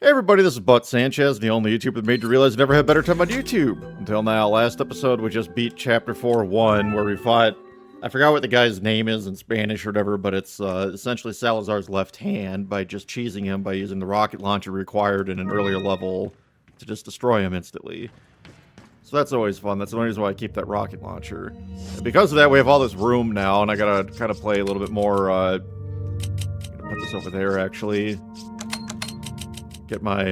Hey everybody, this is Butt Sanchez, the only YouTuber that made you realize you never had a better time on YouTube. Until now, last episode we just beat Chapter 4-1, where we fought, I forgot what the guy's name is in Spanish or whatever, but it's essentially Salazar's left hand by just cheesing him by using the rocket launcher required in an earlier level to just destroy him instantly. So that's always fun. That's the only reason why I keep that rocket launcher. And because of that, we have all this room now, and I gotta kind of play a little bit more, I'm gonna put this over there actually. Get my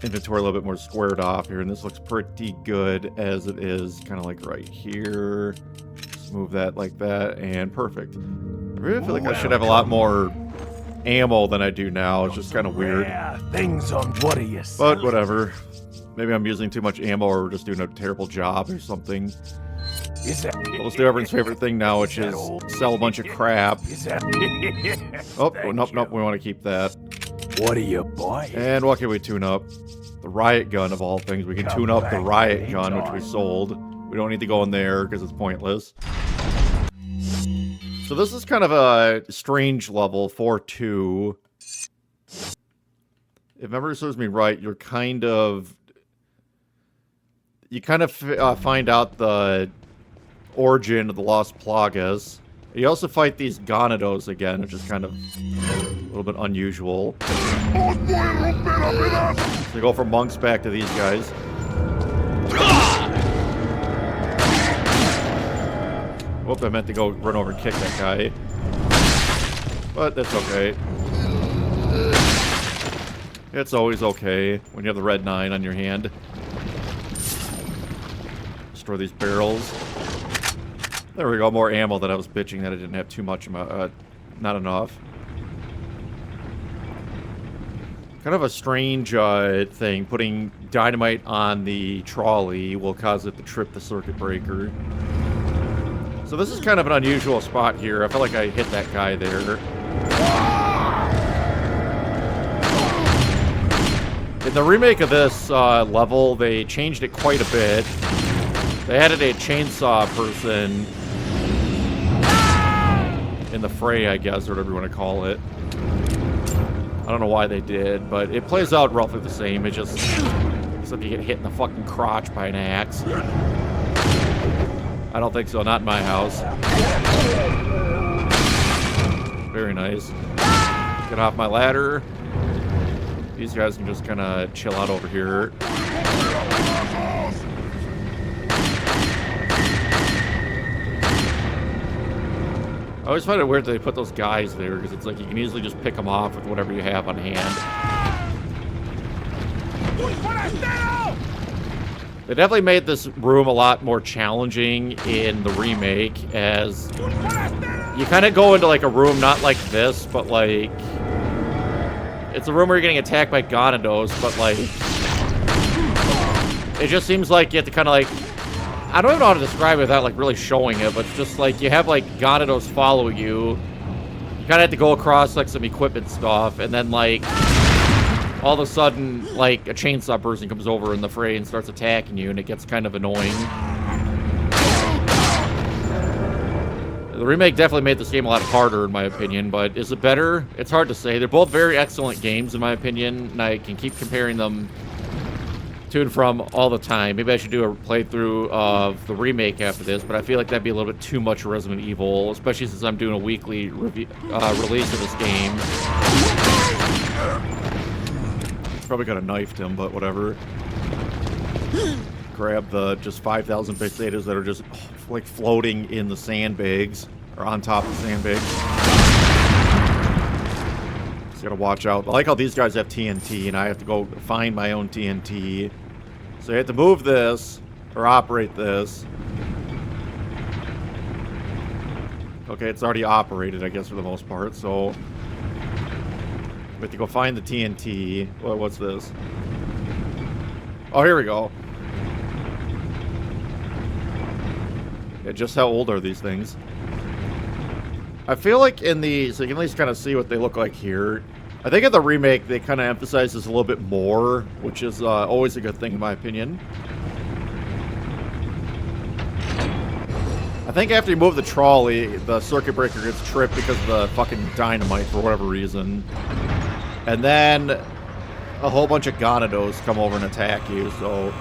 inventory a little bit more squared off here, and this looks pretty good as it is, kind of like right here. Just move that like that, and perfect. I really feel like I should have a lot more ammo than I do now. It's just kind of weird. Things on what are you But whatever. Maybe I'm using too much ammo, or we're just doing a terrible job or something. Well, let's do everyone's favorite thing now, which is sell a bunch of crap. Oh, nope, we want to keep that. What are you buying? And what can we tune up? The riot gun, of all things. We can tune up the riot gun, which we sold. We don't need to go in there because it's pointless. So this is kind of a strange level, 4-2. If memory serves me right, you kind of find out the origin of the Las Plagas. You also fight these Ganados again, which is kind of a little bit unusual. So you go from monks back to these guys. Whoop, I meant to go run over and kick that guy. But that's okay. It's always okay when you have the red 9 on your hand. Destroy these barrels. There we go, more ammo that I was bitching that I didn't have too much, not enough. Kind of a strange thing. Putting dynamite on the trolley will cause it to trip the circuit breaker. So this is kind of an unusual spot here. I feel like I hit that guy there. In the remake of this level, they changed it quite a bit. They added a chainsaw person in the fray, I guess, or whatever you want to call it. I don't know why they did, but it plays out roughly the same. It just, except you get hit in the fucking crotch by an axe. I don't think so, not in my house. Very nice. Get off my ladder. These guys can just kind of chill out over here. I always find it weird that they put those guys there, because it's like you can easily just pick them off with whatever you have on hand. They definitely made this room a lot more challenging in the remake, as you kind of go into like a room not like this, but like it's a room where you're getting attacked by Ganados, but like it just seems like you have to kind of like, I don't even know how to describe it without like really showing it, but it's just like you have like Ganados follow you. You kind of have to go across like some equipment stuff, and then like all of a sudden like a chainsaw person comes over in the fray and starts attacking you, and it gets kind of annoying. The remake definitely made this game a lot harder in my opinion, but is it better? It's hard to say. They're both very excellent games in my opinion, and I can keep comparing them to and from all the time. Maybe I should do a playthrough of the remake after this, but I feel like that'd be a little bit too much Resident Evil, especially since I'm doing a weekly release of this game. Probably could have knifed him, but whatever. Grab the just 5,000 pesetas that are just like floating in the sandbags, or on top of the sandbags. Just gotta watch out. I like how these guys have TNT, and I have to go find my own TNT. So you have to move this, or operate this. Okay, it's already operated, I guess, for the most part, so we have to go find the TNT. What's this? Oh, here we go. Yeah, just how old are these things? I feel like in the, so you can at least kind of see what they look like here. I think in the remake, they kind of emphasize this a little bit more, which is always a good thing in my opinion. I think after you move the trolley, the circuit breaker gets tripped because of the fucking dynamite for whatever reason. And then a whole bunch of Gonados come over and attack you, so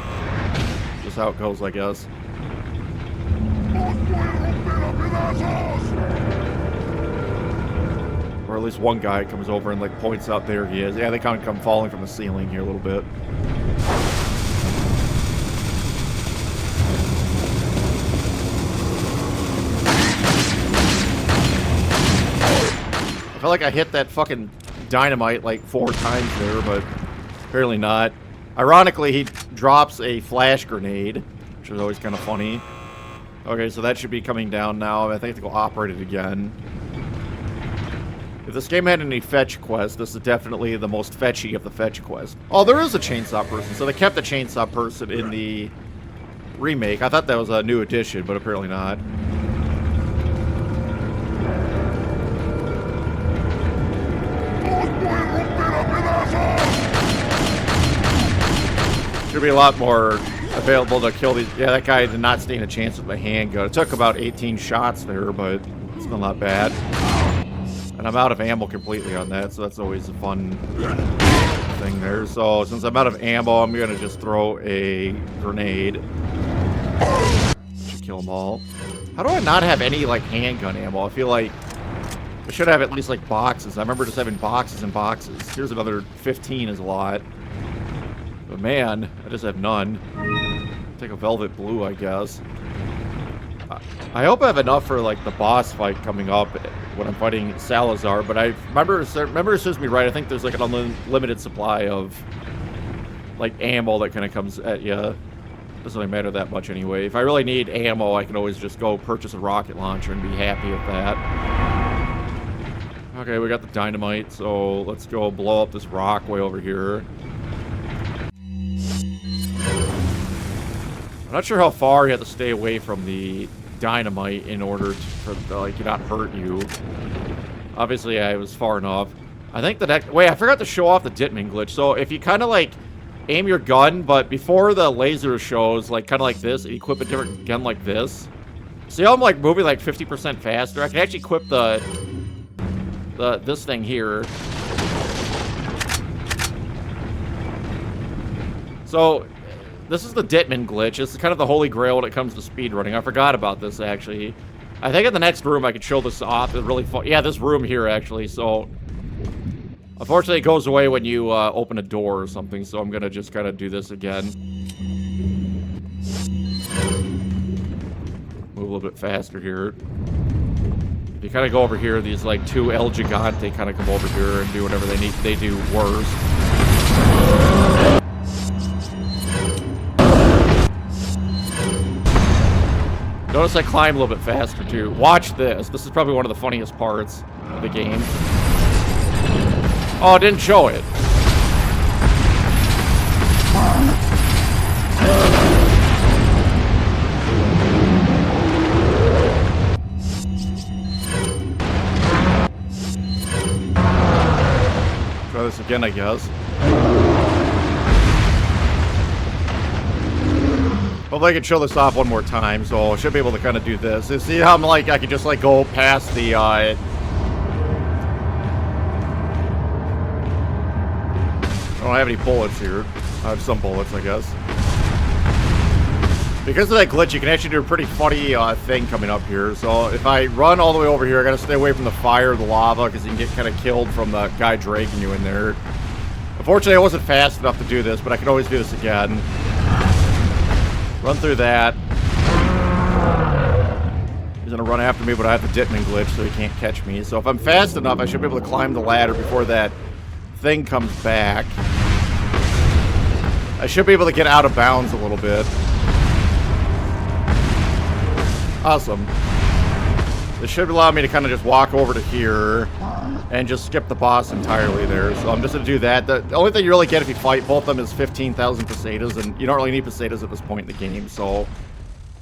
just how it goes, I guess. Or at least one guy comes over and like points out there he is. Yeah, they kind of come falling from the ceiling here a little bit. I feel like I hit that fucking dynamite like 4 times there, but apparently not. Ironically, he drops a flash grenade, which is always kind of funny. Okay, so that should be coming down now. I think I have to go operate it again. If this game had any fetch quests, this is definitely the most fetchy of the fetch quests. Oh, there is a chainsaw person, so they kept the chainsaw person in the remake. I thought that was a new addition, but apparently not. Should be a lot more available to kill these. Yeah, that guy did not stand a chance with my handgun. It took about 18 shots there, but it's still not bad. And I'm out of ammo completely on that, so that's always a fun thing there. So since I'm out of ammo, I'm gonna just throw a grenade. Should kill them all. How do I not have any like handgun ammo? I feel like I should have at least like boxes. I remember just having boxes and boxes. Here's another 15 is a lot. But man, I just have none. Take a velvet blue, I guess. I hope I have enough for like the boss fight coming up when I'm fighting Salazar. But I remember it serves me right. I think there's like an unlimited supply of like ammo that kind of comes at you. Doesn't really matter that much anyway. If I really need ammo, I can always just go purchase a rocket launcher and be happy with that. Okay, we got the dynamite, so let's go blow up this rock way over here. I'm not sure how far you have to stay away from the dynamite in order for like to not hurt you. Obviously, I was far enough. I think the next... Wait, I forgot to show off the Ditman glitch. So if you kind of like aim your gun, but before the laser shows, like kind of like this, and equip a different gun like this. See how I'm like moving like 50% faster? I can actually equip this thing here. So this is the Ditman glitch. This is kind of the holy grail when it comes to speedrunning. I forgot about this, actually. I think in the next room I could show this off. It's really fun. Yeah, this room here, actually. So, unfortunately, it goes away when you open a door or something. So I'm going to just kind of do this again. Move a little bit faster here. If you kind of go over here, these, like, 2 El Gigante kind of come over here and do whatever they need. They do worse. Notice I climb a little bit faster, too. Watch this. This is probably one of the funniest parts of the game. Oh, it didn't show it. Try this again, I guess. Hopefully I can show this off one more time, so I should be able to kind of do this. You see how I'm like, I can just like go past the, I don't have any bullets here. I have some bullets, I guess. Because of that glitch, you can actually do a pretty funny thing coming up here. So if I run all the way over here, I gotta stay away from the fire, the lava, because you can get kind of killed from the guy dragging you in there. Unfortunately, I wasn't fast enough to do this, but I can always do this again. Run through that. He's gonna run after me, but I have the Ditman glitch, so he can't catch me. So if I'm fast enough, I should be able to climb the ladder before that thing comes back. I should be able to get out of bounds a little bit. Awesome. This should allow me to kind of just walk over to here and just skip the boss entirely there. So I'm just going to do that. The only thing you really get if you fight both of them is 15,000 pesetas, and you don't really need pesetas at this point in the game, so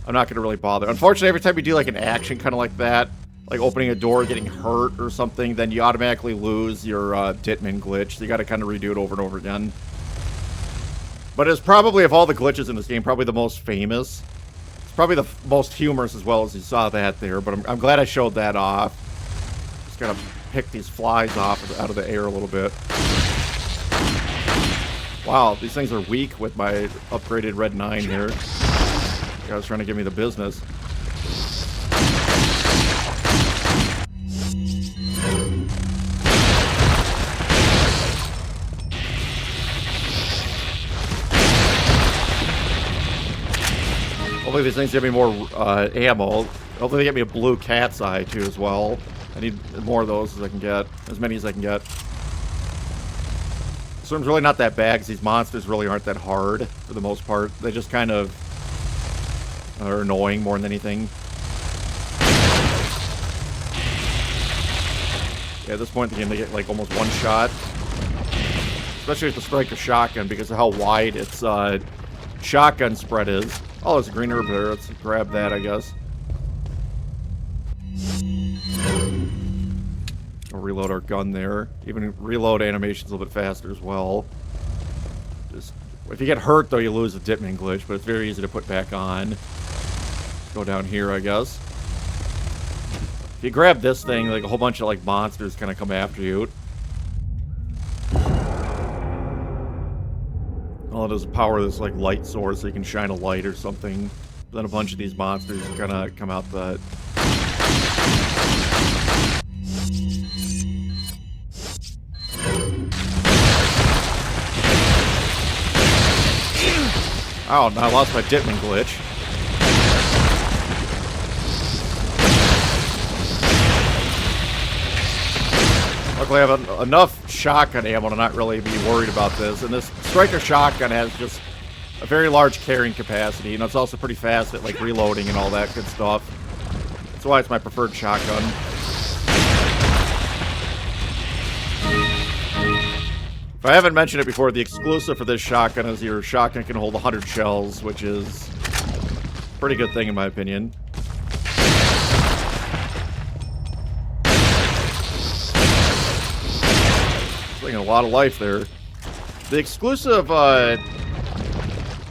I'm not going to really bother. Unfortunately, every time you do like an action kind of like that, like opening a door, getting hurt or something, then you automatically lose your Ditman glitch, so you got to kind of redo it over and over again. But it's probably, of all the glitches in this game, probably the most famous. It's probably the most humorous as well, as you saw that there, but I'm glad I showed that off. Just gotta pick these flies off out of the air a little bit. Wow, these things are weak with my upgraded Red 9 here. The guy was trying to give me the business. Hopefully these things give me more ammo. Hopefully they get me a blue cat's eye too as well. I need more of those as I can get. As many as I can get. This one's really not that bad because these monsters really aren't that hard for the most part. They just kind of are annoying more than anything. Yeah, at this point in the game they get like almost one shot. Especially with the striker shotgun because of how wide its shotgun spread is. Oh, there's a green herb there. Let's grab that, I guess. We'll reload our gun there. Even reload animation's a little bit faster as well. Just if you get hurt, though, you lose the Ditman glitch, but it's very easy to put back on. Go down here, I guess. If you grab this thing, like a whole bunch of like monsters kind of come after you. All it does is power this like light source so you can shine a light or something. Then a bunch of these monsters kind of come out the... Oh, I lost my Ditman glitch. Luckily, I have enough shotgun ammo to not really be worried about this. And this striker shotgun has just a very large carrying capacity. And it's also pretty fast at like reloading and all that good stuff. That's why it's my preferred shotgun. If I haven't mentioned it before, the exclusive for this shotgun is your shotgun can hold 100 shells, which is a pretty good thing in my opinion. A lot of life there. The exclusive, I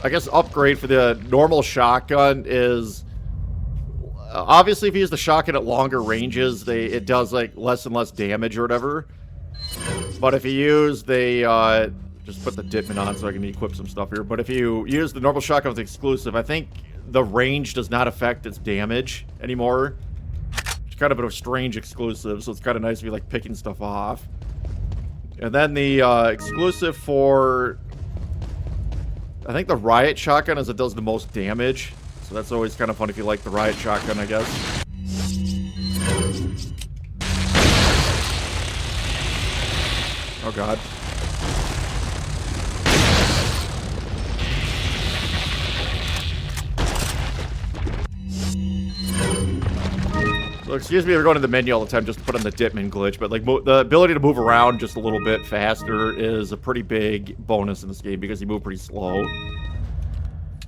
guess, upgrade for the normal shotgun is obviously if you use the shotgun at longer ranges, it does like less and less damage or whatever. But if you use the just put the Ditman on so I can equip some stuff here. But if you use the normal shotgun with the exclusive, I think the range does not affect its damage anymore. It's kind of a strange exclusive, so it's kind of nice to be like picking stuff off. And then the exclusive for, I think the riot shotgun is it does the most damage. So that's always kind of fun if you like the riot shotgun, I guess. Oh god. So excuse me, we're going to the menu all the time just to put on the Ditman glitch, but like the ability to move around just a little bit faster is a pretty big bonus in this game because you move pretty slow.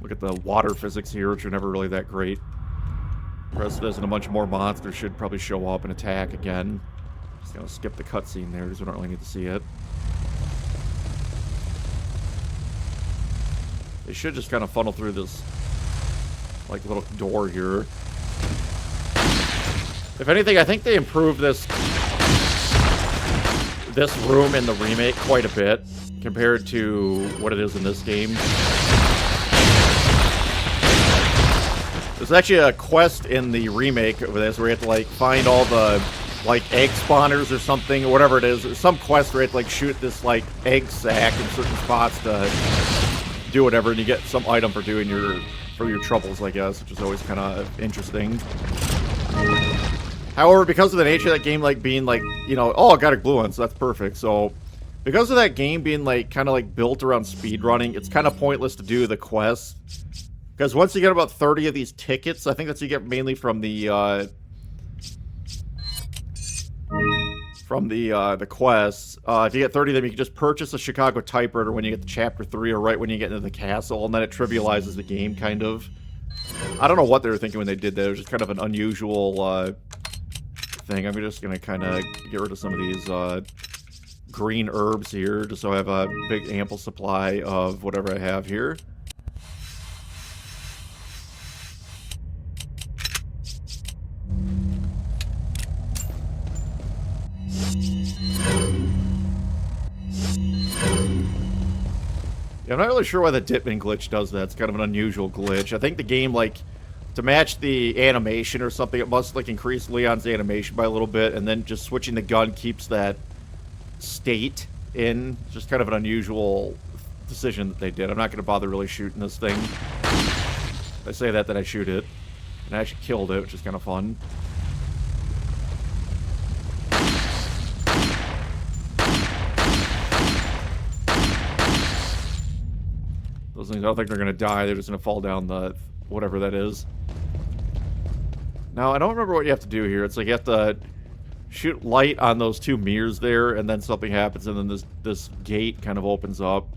Look at the water physics here, which are never really that great. The rest of this and a bunch more monsters should probably show up and attack again. Just gonna skip the cutscene there because we don't really need to see it. They should just kind of funnel through this like little door here. If anything, I think they improved this room in the remake quite a bit compared to what it is in this game. There's actually a quest in the remake of this where you have to like find all the like egg spawners or something or whatever it is. There's some quest where you have to like shoot this like egg sack in certain spots to do whatever, and you get some item for doing your troubles, I guess, which is always kind of interesting. However, because of the nature of that game, like being like, you know, oh, I got a blue one, so that's perfect. So, because of that game being like kind of like built around speedrunning, it's kind of pointless to do the quests. Because once you get about 30 of these tickets, I think that's you get mainly from the quests. If you get 30 of them, you can just purchase a Chicago typewriter when you get to Chapter 3 or right when you get into the castle, and then it trivializes the game, kind of. I don't know what they were thinking when they did that. It was just kind of an unusual thing. I'm just going to kind of get rid of some of these green herbs here, just so I have a big ample supply of whatever I have here. Yeah, I'm not really sure why the Ditman glitch does that. It's kind of an unusual glitch. I think the game, like, to match the animation or something, it must, like, increase Leon's animation by a little bit, and then just switching the gun keeps that state in. It's just kind of an unusual decision that they did. I'm not going to bother really shooting this thing. If I say that, then I shoot it. And I actually killed it, which is kind of fun. Those things, I don't think they're going to die. They're just going to fall down the... whatever that is. Now, I don't remember what you have to do here. It's like you have to shoot light on those two mirrors there, and then something happens, and then this gate kind of opens up.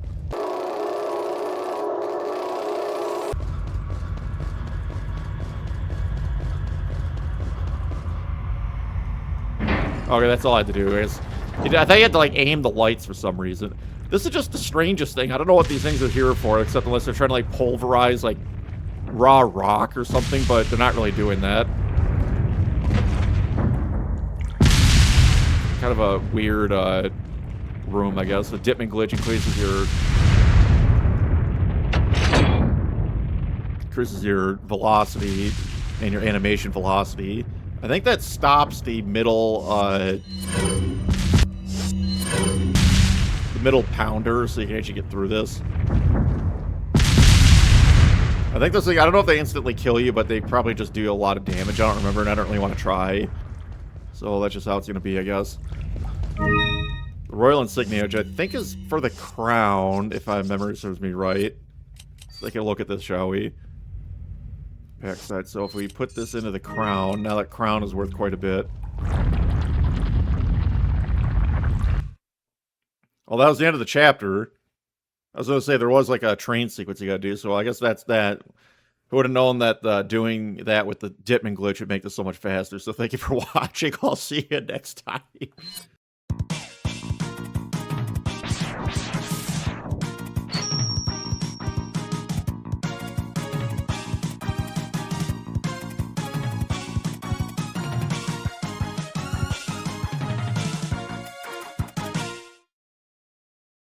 Okay, that's all I had to do. I thought you had to, like, aim the lights for some reason. This is just the strangest thing. I don't know what these things are here for, except unless they're trying to, like, pulverize, like, raw rock or something, but they're not really doing that. Kind of a weird, room, I guess. The Ditman glitch increases your velocity and your animation velocity. I think that stops the middle pounder, so you can actually get through this. I think this thing, I don't know if they instantly kill you, but they probably just do a lot of damage. I don't remember, and I don't really want to try. So that's just how it's going to be, I guess. The Royal Insignia, which I think is for the crown, if my memory serves me right. Let's take a look at this, shall we? Backside. So if we put this into the crown, now that crown is worth quite a bit. Well, that was the end of the chapter. I was going to say there was like a train sequence you got to do, so I guess that's that. Who would have known that doing that with the Ditman glitch would make this so much faster? So thank you for watching. I'll see you next time.